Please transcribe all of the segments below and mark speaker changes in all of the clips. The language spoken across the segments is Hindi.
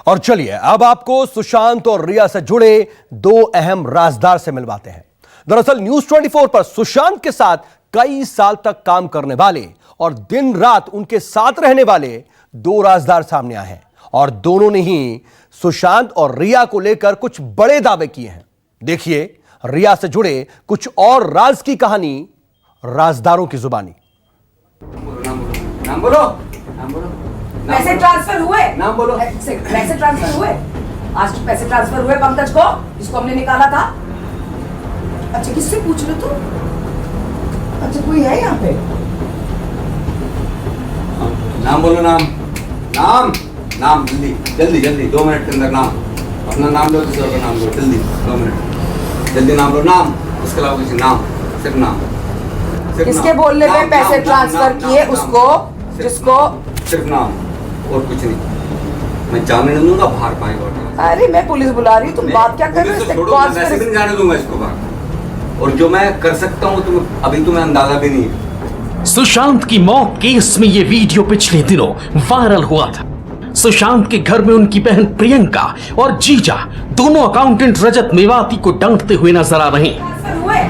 Speaker 1: और चलिए अब आपको सुशांत और रिया से जुड़े दो अहम राजदार से मिलवाते हैं। दरअसल न्यूज 24 पर सुशांत के साथ कई साल तक काम करने वाले और दिन रात उनके साथ रहने वाले दो राजदार सामने आए हैं और दोनों ने ही सुशांत और रिया को लेकर कुछ बड़े दावे किए हैं। देखिए रिया से जुड़े कुछ और राज की कहानी राजदारों की जुबानी।
Speaker 2: नाम बोलो, नाम बोलो।
Speaker 3: पैसे ट्रांसफर हुए?
Speaker 2: नाम बोलो।
Speaker 3: पैसे ट्रांसफर हुए? आज पैसे ट्रांसफर हुए पंकज को, जिसको हमने निकाला था? अच्छा किससे पूछ रहे तू? अच्छा कोई है यहाँ पे?
Speaker 2: नाम बोलो, नाम नाम नाम जल्दी जल्दी जल्दी 2 मिनट के अंदर नाम, अपना नाम लो, किसी और का नाम लो, जल्दी 2 मिनट जल्दी नाम लो, नाम, उसके अलावा किसी नाम, सिर्फ नाम।
Speaker 3: किसके बोलने पे पैसे ट्रांसफर किए उसको, जिसको?
Speaker 2: सिर्फ नाम और कुछ नहीं। मैं जाने नहीं दूंगा बाहर पाएगा।
Speaker 3: अरे मैं पुलिस बुला रही हूँ, तुम बात क्या कर रहे हो?
Speaker 2: वैसे भी नहीं जाने दूंगा इसको बाहर, और जो मैं कर सकता हूँ तुम अभी तुम्हें अंदाजा भी नहीं है।
Speaker 4: सुशांत की मौत केस में ये वीडियो पिछले दिनों वायरल हुआ था। सुशांत के घर में उनकी बहन प्रियंका और जीजा दोनों अकाउंटेंट रजत मेवाती को डांटते हुए नजर आ रहे हैं।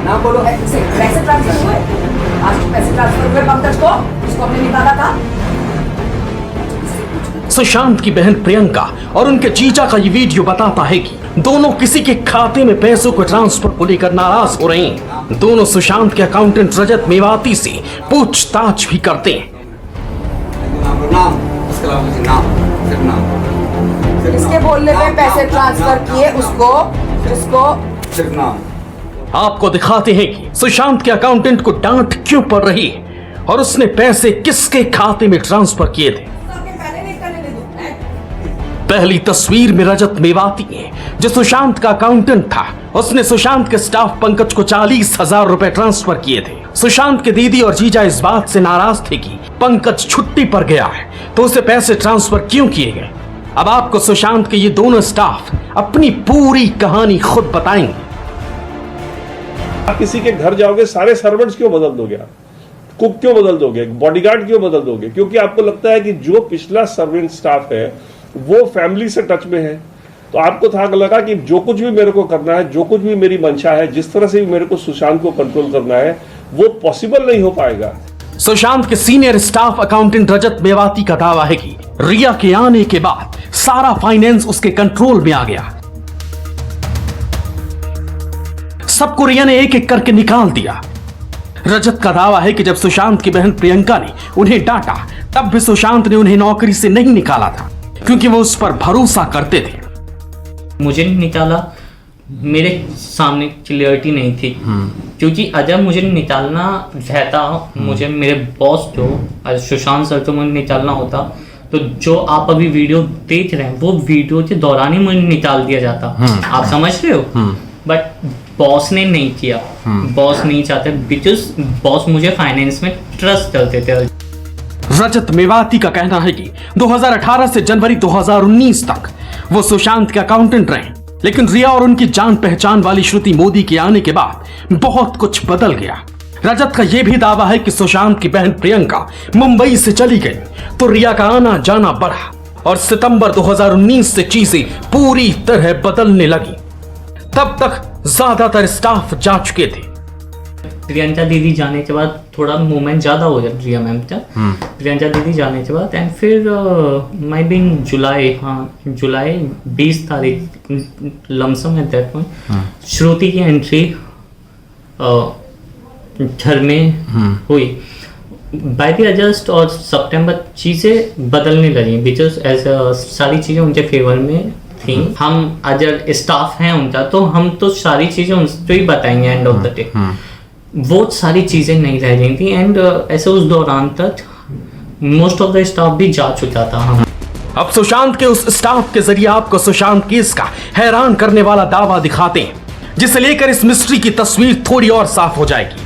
Speaker 3: नाम बोलो। पैसे ट्रांसफर हुए? आज पैसे ट्रांसफर हुए पंकज को, जिसको हमने निकाला था?
Speaker 4: सुशांत की बहन प्रियंका और उनके जीजा का ये वीडियो बताता है कि दोनों किसी के खाते में पैसों को ट्रांसफर को लेकर नाराज हो रहे हैं। दोनों सुशांत के अकाउंटेंट रजत मेवाती से पूछताछ भी करते हैं।
Speaker 2: नाम, उसके अलावा किसी नाम, सिर्फ नाम।
Speaker 3: किसके बोलने पे पैसे ट्रांसफर किए उसको, जिसको?
Speaker 2: सिर्फ नाम।
Speaker 4: आपको दिखाते हैं कि सुशांत के अकाउंटेंट को डांट क्यों पड़ रही है और उसने पैसे किसके खाते में ट्रांसफर किए थे। पहली तस्वीर में रजत मेवाती है जो सुशांत का अकाउंटेंट था। उसने सुशांत के स्टाफ पंकज को 40,000 रुपए ट्रांसफर किए थे। सुशांत के दीदी और जीजा इस बात से नाराज थे कि पंकज छुट्टी पर गया है तो उसे पैसे ट्रांसफर क्यों किए गए। अब आपको सुशांत के ये दोनों स्टाफ अपनी पूरी कहानी खुद बताएंगे।
Speaker 5: आप किसी के घर जाओगे, सारे सर्वेंट्स क्यों बदल दोगे? आप कुक क्यों बदल दोगे? बॉडीगार्ड क्यों बदल दोगे? क्योंकि आपको लगता है कि जो पिछला सर्वेंट स्टाफ है वो फैमिली से टच में है। तो आपको था लगा कि जो कुछ भी मेरे को करना है, जो कुछ भी मेरी मंशा है, जिस तरह से भी मेरे को सुशांत को कंट्रोल करना है, वो पॉसिबल नहीं हो पाएगा।
Speaker 4: सुशांत के सीनियर स्टाफ अकाउंटेंट रजत मेवाती का दावा है कि रिया के आने के बाद सारा फाइनेंस उसके कंट्रोल में आ गया। सबको रिया ने एक एक करके निकाल दिया। रजत का दावा है कि जब सुशांत की बहन प्रियंका ने उन्हें डांटा तब भी सुशांत ने उन्हें नौकरी से नहीं निकाला था क्योंकि वो उस पर भरोसा करते थे।
Speaker 6: मुझे नहीं निकाला, मेरे सामने क्लियरिटी नहीं थी, क्योंकि अगर मुझे निकालना रहता, मुझे मेरे बॉस जो सुशांत सर को मुझे निकालना होता तो जो आप अभी वीडियो देख रहे हैं वो वीडियो के दौरान ही मुझे निकाल दिया जाता। आप समझ रहे हो? बट बॉस ने नहीं किया। बॉस नहीं चाहते बिकॉज बॉस मुझे फाइनेंस में ट्रस्ट करते थे।
Speaker 4: रजत मेवाती का कहना है कि 2018 से जनवरी 2019 तक वो सुशांत के अकाउंटेंट रहे, लेकिन रिया और उनकी जान पहचान वाली श्रुति मोदी के आने के बाद बहुत कुछ बदल गया। रजत का यह भी दावा है कि सुशांत की बहन प्रियंका मुंबई से चली गई तो रिया का आना जाना बढ़ा और सितंबर 2019 से चीजें पूरी तरह बदलने लगी। तब तक ज्यादातर स्टाफ जा चुके थे।
Speaker 6: प्रियंका दीदी जाने के बाद थोड़ा मूवमेंट ज़्यादा हो जाता रिया मैम का। प्रियंका दीदी जाने के बाद एंड फिर मैं भी जुलाई 20 तारीख लमसम एट दैट पॉइंट श्रुति की एंट्री घर में हुई। बाय द अगस्त और सितंबर चीज़ें बदलने लगी बिकॉज सारी चीज़ें उनके फेवर में थी। हम अगर स्टाफ हैं उनका तो हम तो सारी चीज़ें उनको ही बताएंगे एंड ऑफ द डे। वो सारी चीजें नहीं रह गई थी एंड ऐसे उस दौरान तक मोस्ट ऑफ द स्टाफ भी जा चुका था। हम
Speaker 4: अब सुशांत के उस स्टाफ के जरिए आपको सुशांत केस का हैरान करने वाला दावा दिखाते हैं जिसे लेकर इस मिस्ट्री की तस्वीर थोड़ी और साफ हो जाएगी।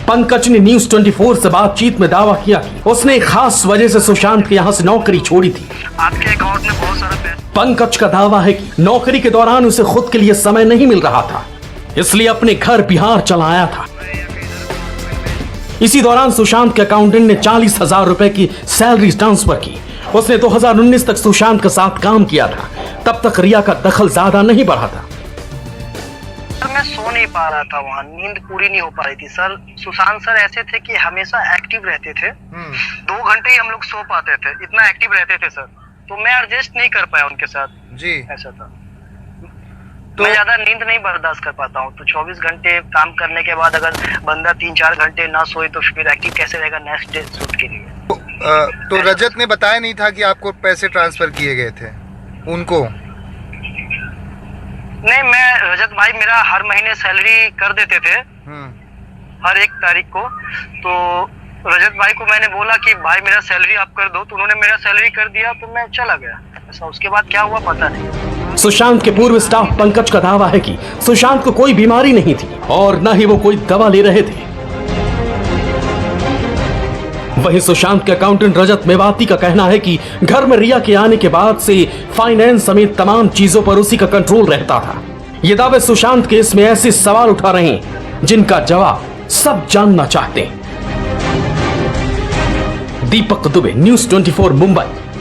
Speaker 4: पंकज ने न्यूज 24 से बातचीत में दावा किया कि उसने एक खास वजह से सुशांत के यहां से नौकरी छोड़ी थी।
Speaker 7: आपके अकाउंट में बहुत सारा पैसा।
Speaker 4: पंकज का दावा है कि नौकरी के दौरान उसे खुद के लिए समय नहीं मिल रहा था, इसलिए अपने घर बिहार चला आया था। इसी दौरान सुशांत के अकाउंटेंट ने 40,000 रुपए की सैलरी ट्रांसफर की उसने 2019 तक सुशांत के साथ काम किया था। तब तक रिया का दखल ज्यादा नहीं बढ़ा था।
Speaker 7: सर मैं सो नहीं पा रहा था, वहाँ नींद पूरी नहीं हो पा रही थी सर। सुशांत सर ऐसे थे कि हमेशा एक्टिव रहते थे। 2 घंटे ही हम लोग सो पाते थे, इतना एक्टिव रहते थे सर। तो मैं एडजस्ट नहीं कर पाया उनके साथ
Speaker 8: जी।
Speaker 7: ऐसा था। तो मैं ज्यादा नींद नहीं बर्दाश्त कर पाता हूँ। तो 24 घंटे काम करने के बाद अगर बंदा 3-4 घंटे ना सोए तो फिर एक्टिव कैसे रहेगा नेक्स्ट डे शूट के लिए।
Speaker 8: तो रजत ने बताया नहीं था कि आपको पैसे ट्रांसफर किए गए थे उनको?
Speaker 7: नहीं, मैं रजत भाई मेरा हर महीने सैलरी कर देते थे हर 1 तारीख को। तो रजत भाई को मैंने बोला कि भाई मेरा सैलरी आप कर दो, तो उन्होंने मेरा सैलरी कर दिया, तो मैं चला गया। ऐसा उसके बाद क्या हुआ पता नहीं।
Speaker 4: सुशांत के पूर्व स्टाफ पंकज का दावा है कि सुशांत को कोई बीमारी नहीं थी और न ही वो कोई दवा ले रहे थे। वहीं सुशांत के अकाउंटेंट रजत मेवाती का कहना है कि घर में रिया के आने के बाद से फाइनेंस समेत तमाम चीजों पर उसी का कंट्रोल रहता था। ये दावे सुशांत केस में ऐसे सवाल उठा रहे हैं जिनका जवाब सब जानना चाहते हैं। दीपक दुबे, न्यूज़ 24 मुंबई।